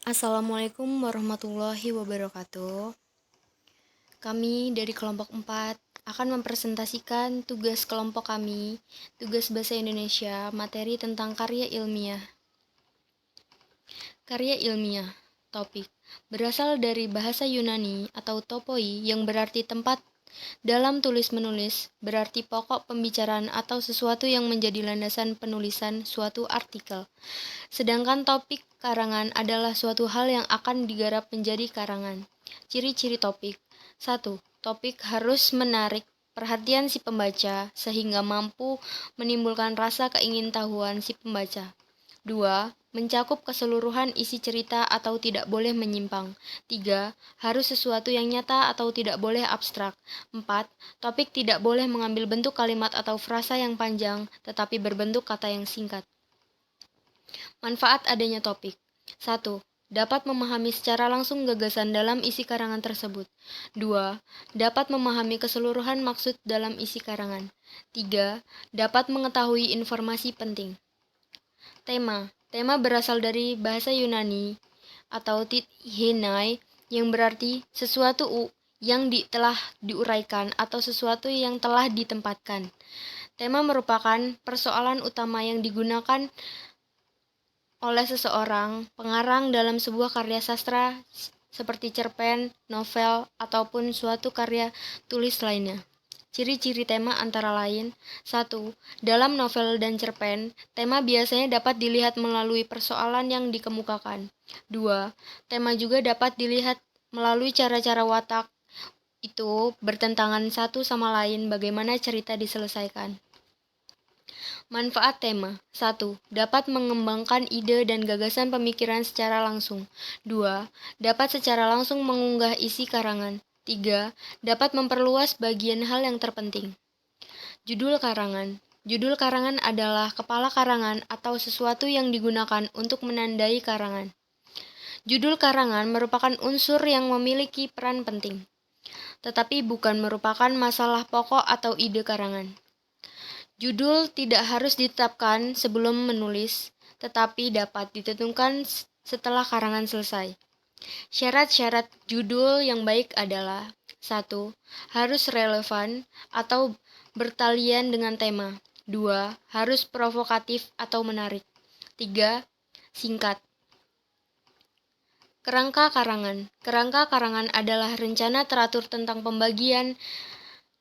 Assalamualaikum warahmatullahi wabarakatuh. Kami dari kelompok 4 akan mempresentasikan tugas kelompok kami, tugas Bahasa Indonesia, materi tentang karya ilmiah. Karya ilmiah, topik, berasal dari bahasa Yunani atau topoi yang berarti tempat dalam tulis-menulis, berarti pokok pembicaraan atau sesuatu yang menjadi landasan penulisan suatu artikel. Sedangkan topik karangan adalah suatu hal yang akan digarap menjadi karangan. Ciri-ciri topik. 1. Topik harus menarik perhatian si pembaca sehingga mampu menimbulkan rasa keingintahuan si pembaca. 2. Mencakup keseluruhan isi cerita atau tidak boleh menyimpang. 3. Harus sesuatu yang nyata atau tidak boleh abstrak. 4. Topik tidak boleh mengambil bentuk kalimat atau frasa yang panjang, tetapi berbentuk kata yang singkat. Manfaat adanya topik. 1. Dapat memahami secara langsung gagasan dalam isi karangan tersebut. 2. Dapat memahami keseluruhan maksud dalam isi karangan. 3. Dapat mengetahui informasi penting. Tema. Tema berasal dari bahasa Yunani atau tithenai yang berarti sesuatu yang telah diuraikan atau sesuatu yang telah ditempatkan. Tema merupakan persoalan utama yang digunakan oleh seseorang pengarang dalam sebuah karya sastra seperti cerpen, novel, ataupun suatu karya tulis lainnya. Ciri-ciri tema antara lain: 1. Dalam novel dan cerpen, tema biasanya dapat dilihat melalui persoalan yang dikemukakan. 2. Tema juga dapat dilihat melalui cara-cara watak itu bertentangan satu sama lain bagaimana cerita diselesaikan. Manfaat tema. 1. Dapat mengembangkan ide dan gagasan pemikiran secara langsung. 2. Dapat secara langsung mengunggah isi karangan. 3. Dapat memperluas bagian hal yang terpenting. Judul karangan. Judul karangan adalah kepala karangan atau sesuatu yang digunakan untuk menandai karangan. Judul karangan merupakan unsur yang memiliki peran penting, tetapi bukan merupakan masalah pokok atau ide karangan. Judul tidak harus ditetapkan sebelum menulis, tetapi dapat ditentukan setelah karangan selesai. Syarat-syarat judul yang baik adalah: 1. Harus relevan atau bertalian dengan tema. 2. Harus provokatif atau menarik. 3. Singkat. Kerangka karangan. Kerangka karangan adalah rencana teratur tentang pembagian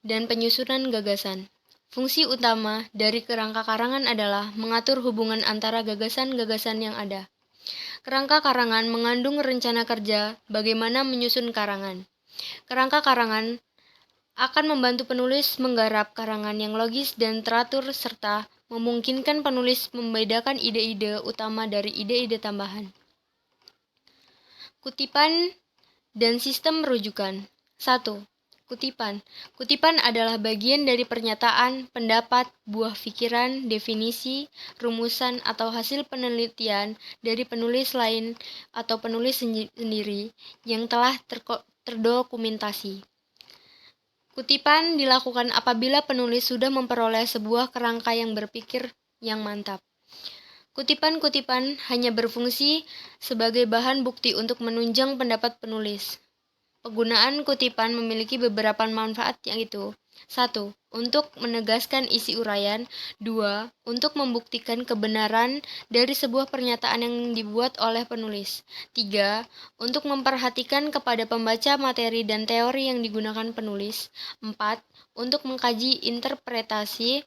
dan penyusunan gagasan. Fungsi utama dari kerangka karangan adalah mengatur hubungan antara gagasan-gagasan yang ada. Kerangka karangan mengandung rencana kerja bagaimana menyusun karangan. Kerangka karangan akan membantu penulis menggarap karangan yang logis dan teratur serta memungkinkan penulis membedakan ide-ide utama dari ide-ide tambahan. Kutipan dan sistem rujukan. 1. Kutipan. Kutipan adalah bagian dari pernyataan, pendapat, buah pikiran, definisi, rumusan, atau hasil penelitian dari penulis lain atau penulis sendiri yang telah terdokumentasi. Kutipan dilakukan apabila penulis sudah memperoleh sebuah kerangka yang berpikir yang mantap. Kutipan-kutipan hanya berfungsi sebagai bahan bukti untuk menunjang pendapat penulis. Penggunaan kutipan memiliki beberapa manfaat, yaitu: 1. Untuk menegaskan isi uraian. 2. Untuk membuktikan kebenaran dari sebuah pernyataan yang dibuat oleh penulis. 3. Untuk memperhatikan kepada pembaca materi dan teori yang digunakan penulis. 4. Untuk mengkaji interpretasi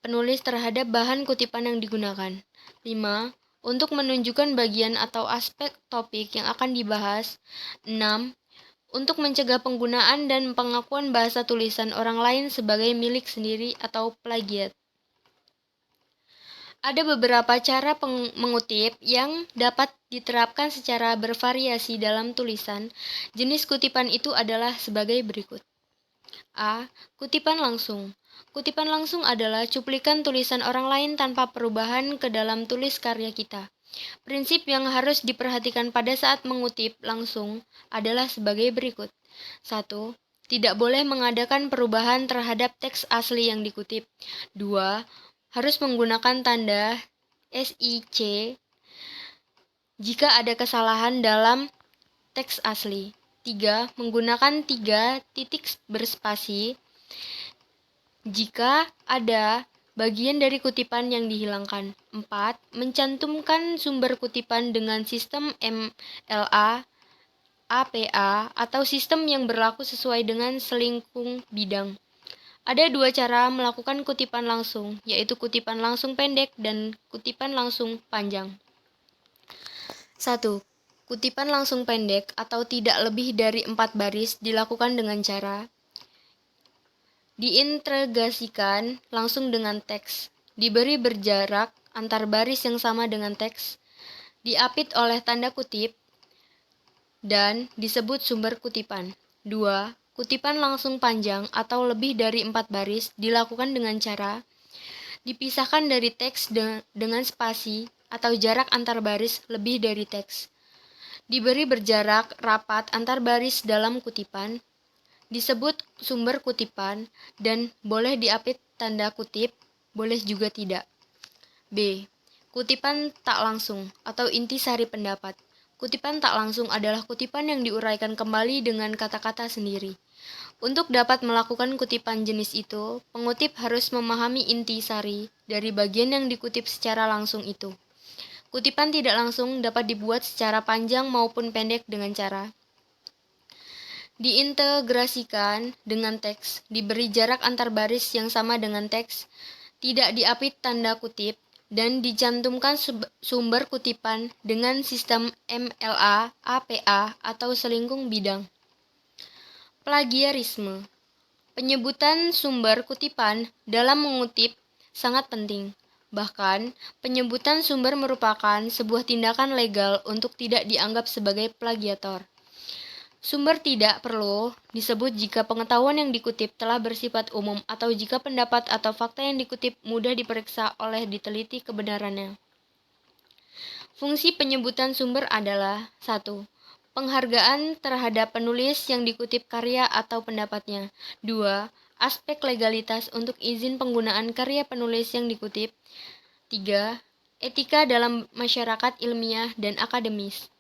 penulis terhadap bahan kutipan yang digunakan. 5. Untuk menunjukkan bagian atau aspek topik yang akan dibahas. 6. Untuk mencegah penggunaan dan pengakuan bahasa tulisan orang lain sebagai milik sendiri atau plagiat. Ada beberapa cara mengutip yang dapat diterapkan secara bervariasi dalam tulisan. Jenis kutipan itu adalah sebagai berikut. A. Kutipan langsung. Kutipan langsung adalah cuplikan tulisan orang lain tanpa perubahan ke dalam tulis karya kita. Prinsip yang harus diperhatikan pada saat mengutip langsung adalah sebagai berikut. 1. Tidak boleh mengadakan perubahan terhadap teks asli yang dikutip. 2. Harus menggunakan tanda SIC jika ada kesalahan dalam teks asli. 3. Menggunakan 3 titik berspasi jika ada bagian dari kutipan yang dihilangkan. 4. Mencantumkan sumber kutipan dengan sistem MLA, APA, atau sistem yang berlaku sesuai dengan selingkung bidang. Ada 2 cara melakukan kutipan langsung, yaitu kutipan langsung pendek dan kutipan langsung panjang. 1. Kutipan langsung pendek atau tidak lebih dari 4 baris dilakukan dengan cara diintegrasikan langsung dengan teks, diberi berjarak antar baris yang sama dengan teks, diapit oleh tanda kutip, dan disebut sumber kutipan. 2. Kutipan langsung panjang atau lebih dari 4 baris dilakukan dengan cara dipisahkan dari teks dengan spasi atau jarak antar baris lebih dari teks. Diberi berjarak rapat antar baris dalam kutipan, disebut sumber kutipan, dan boleh diapit tanda kutip, boleh juga tidak. B. Kutipan tak langsung atau intisari pendapat. Kutipan tak langsung adalah kutipan yang diuraikan kembali dengan kata-kata sendiri. Untuk dapat melakukan kutipan jenis itu, pengutip harus memahami intisari dari bagian yang dikutip secara langsung itu. Kutipan tidak langsung dapat dibuat secara panjang maupun pendek dengan cara diintegrasikan dengan teks, diberi jarak antar baris yang sama dengan teks, tidak diapit tanda kutip, dan dicantumkan sumber kutipan dengan sistem MLA, APA, atau selingkung bidang. Plagiarisme. Penyebutan sumber kutipan dalam mengutip sangat penting. Bahkan, penyebutan sumber merupakan sebuah tindakan legal untuk tidak dianggap sebagai plagiator. Sumber tidak perlu disebut jika pengetahuan yang dikutip telah bersifat umum atau jika pendapat atau fakta yang dikutip mudah diperiksa oleh diteliti kebenarannya. Fungsi penyebutan sumber adalah 1. Penghargaan terhadap penulis yang dikutip karya atau pendapatnya. 2. Aspek legalitas untuk izin penggunaan karya penulis yang dikutip. 3. Etika dalam masyarakat ilmiah dan akademis.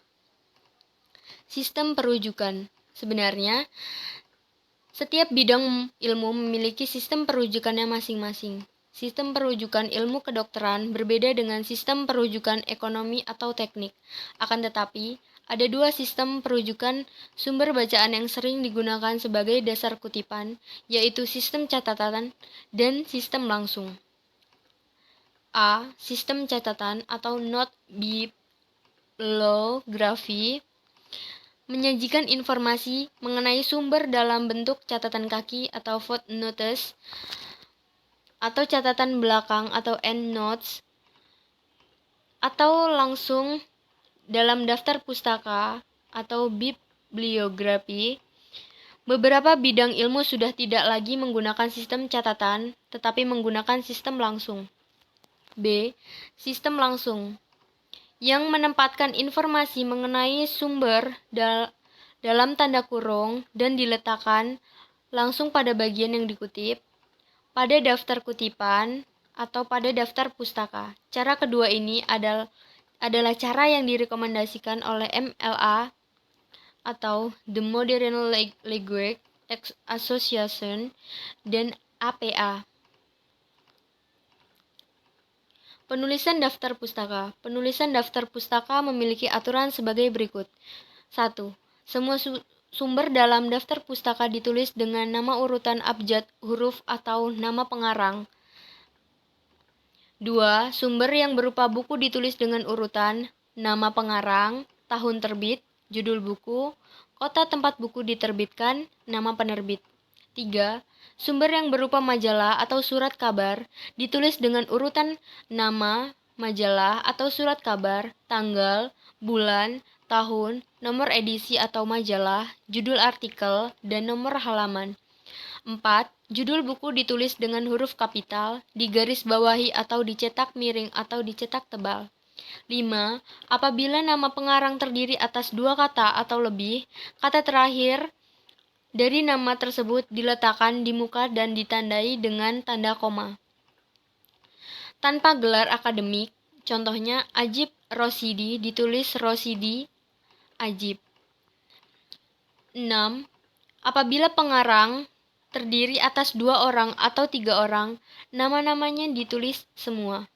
Sistem perujukan. Sebenarnya, setiap bidang ilmu memiliki sistem perujukannya masing-masing. Sistem perujukan ilmu kedokteran berbeda dengan sistem perujukan ekonomi atau teknik. Akan tetapi, ada 2 sistem perujukan sumber bacaan yang sering digunakan sebagai dasar kutipan, yaitu sistem catatan dan sistem langsung. A. Sistem catatan atau note bibliography menyajikan informasi mengenai sumber dalam bentuk catatan kaki atau footnotes atau catatan belakang atau endnotes, atau langsung dalam daftar pustaka atau bibliografi. Beberapa bidang ilmu sudah tidak lagi menggunakan sistem catatan, tetapi menggunakan sistem langsung. B. Sistem langsung yang menempatkan informasi mengenai sumber dalam tanda kurung dan diletakkan langsung pada bagian yang dikutip, pada daftar kutipan, atau pada daftar pustaka. Cara kedua ini adalah cara yang direkomendasikan oleh MLA atau The Modern Language Association dan APA. Penulisan daftar pustaka. Penulisan daftar pustaka memiliki aturan sebagai berikut. 1. Semua sumber dalam daftar pustaka ditulis dengan nama urutan abjad huruf atau nama pengarang. 2. Sumber yang berupa buku ditulis dengan urutan nama pengarang, tahun terbit, judul buku, kota tempat buku diterbitkan, nama penerbit. 3. Sumber yang berupa majalah atau surat kabar ditulis dengan urutan nama, majalah atau surat kabar, tanggal, bulan, tahun, nomor edisi atau majalah, judul artikel, dan nomor halaman. 4. Judul buku ditulis dengan huruf kapital, digaris bawahi atau dicetak miring atau dicetak tebal. 5. Apabila nama pengarang terdiri atas 2 kata atau lebih, kata terakhir dari nama tersebut diletakkan di muka dan ditandai dengan tanda koma. Tanpa gelar akademik, Contohnya, Ajib Rosidi ditulis Rosidi Ajib. 6. Apabila pengarang terdiri atas 2 orang atau 3 orang, nama-namanya ditulis semua.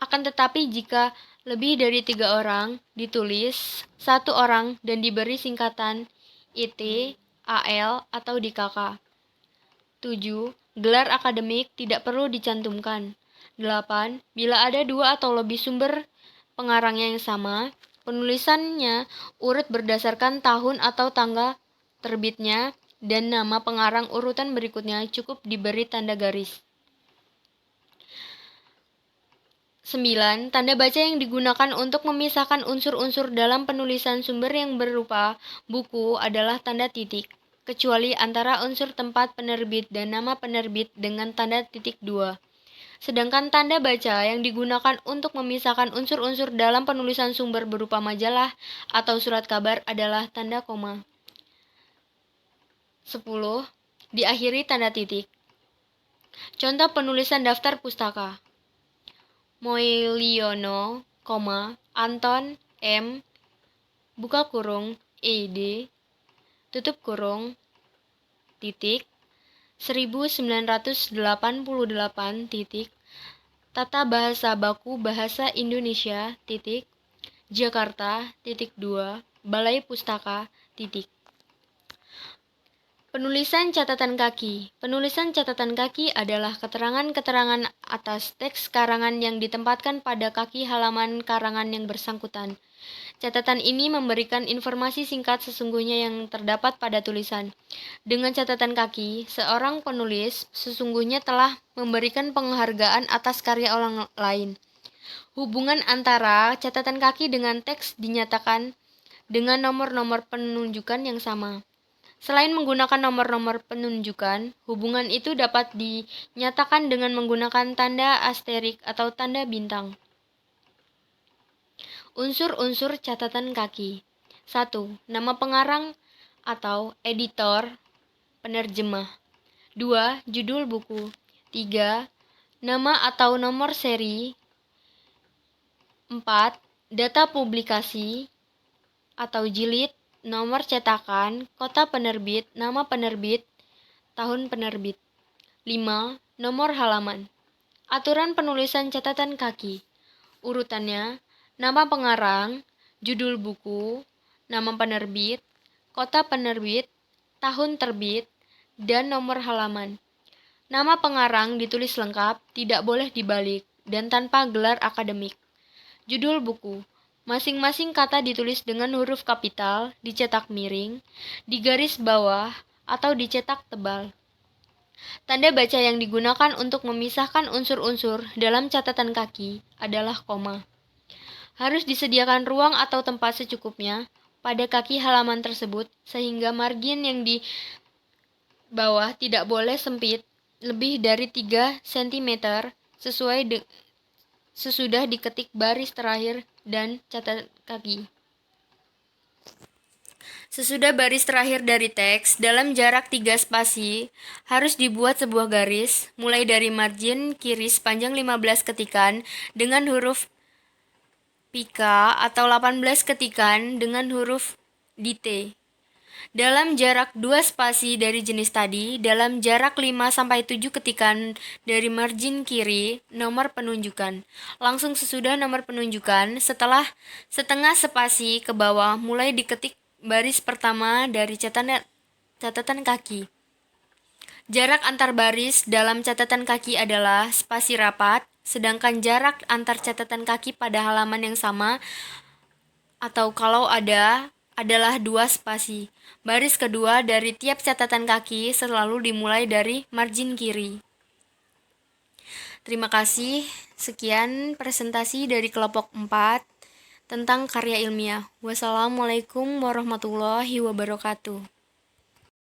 Akan tetapi jika lebih dari 3 orang, ditulis 1 orang dan diberi singkatan IT, AL, atau DKK. 7. Gelar akademik tidak perlu dicantumkan. 8. Bila ada 2 atau lebih sumber pengarangnya yang sama, penulisannya urut berdasarkan tahun atau tanggal terbitnya, dan nama pengarang urutan berikutnya cukup diberi tanda garis. 9. Tanda baca yang digunakan untuk memisahkan unsur-unsur dalam penulisan sumber yang berupa buku adalah tanda titik, kecuali antara unsur tempat penerbit dan nama penerbit dengan tanda titik 2. Sedangkan tanda baca yang digunakan untuk memisahkan unsur-unsur dalam penulisan sumber berupa majalah atau surat kabar adalah tanda koma. 10. Diakhiri tanda titik. Contoh penulisan daftar pustaka. Moiliono, Anton M, buka kurung, ED, tutup kurung, titik, 1988, titik, Tata Bahasa Baku Bahasa Indonesia, titik, Jakarta, titik 2, Balai Pustaka, titik. Penulisan catatan kaki. Penulisan catatan kaki adalah keterangan-keterangan atas teks karangan yang ditempatkan pada kaki halaman karangan yang bersangkutan. Catatan ini memberikan informasi singkat sesungguhnya yang terdapat pada tulisan. Dengan catatan kaki, seorang penulis sesungguhnya telah memberikan penghargaan atas karya orang lain. Hubungan antara catatan kaki dengan teks dinyatakan dengan nomor-nomor penunjukan yang sama. Selain menggunakan nomor-nomor penunjukan, hubungan itu dapat dinyatakan dengan menggunakan tanda asterik atau tanda bintang. Unsur-unsur catatan kaki. 1. Nama pengarang atau editor, penerjemah. 2. Judul buku. 3. Nama atau nomor seri. 4. Data publikasi atau jilid, nomor cetakan, kota penerbit, nama penerbit, tahun penerbit. 5. Nomor halaman. Aturan penulisan catatan kaki. Urutannya, nama pengarang, judul buku, nama penerbit, kota penerbit, tahun terbit, dan nomor halaman. Nama pengarang ditulis lengkap, tidak boleh dibalik, dan tanpa gelar akademik. Judul buku. Masing-masing kata ditulis dengan huruf kapital, dicetak miring, di garis bawah, atau dicetak tebal. Tanda baca yang digunakan untuk memisahkan unsur-unsur dalam catatan kaki adalah koma. Harus disediakan ruang atau tempat secukupnya pada kaki halaman tersebut sehingga margin yang di bawah tidak boleh sempit lebih dari 3 cm sesudah diketik baris terakhir dan catatan kaki. Sesudah baris terakhir dari teks, dalam jarak 3 spasi, harus dibuat sebuah garis, mulai dari margin kiri sepanjang 15 ketikan dengan huruf pika atau 18 ketikan dengan huruf dite. Dalam jarak 2 spasi dari jenis tadi, dalam jarak 5-7 ketikan dari margin kiri, nomor penunjukan. Langsung sesudah nomor penunjukan, setelah setengah spasi ke bawah, mulai diketik baris pertama dari catatan kaki. Jarak antar baris dalam catatan kaki adalah spasi rapat, sedangkan jarak antar catatan kaki pada halaman yang sama atau kalau ada adalah 2 spasi. Baris kedua dari tiap catatan kaki selalu dimulai dari margin kiri. Terima kasih. Sekian presentasi dari kelompok 4 tentang karya ilmiah. Wassalamualaikum warahmatullahi wabarakatuh.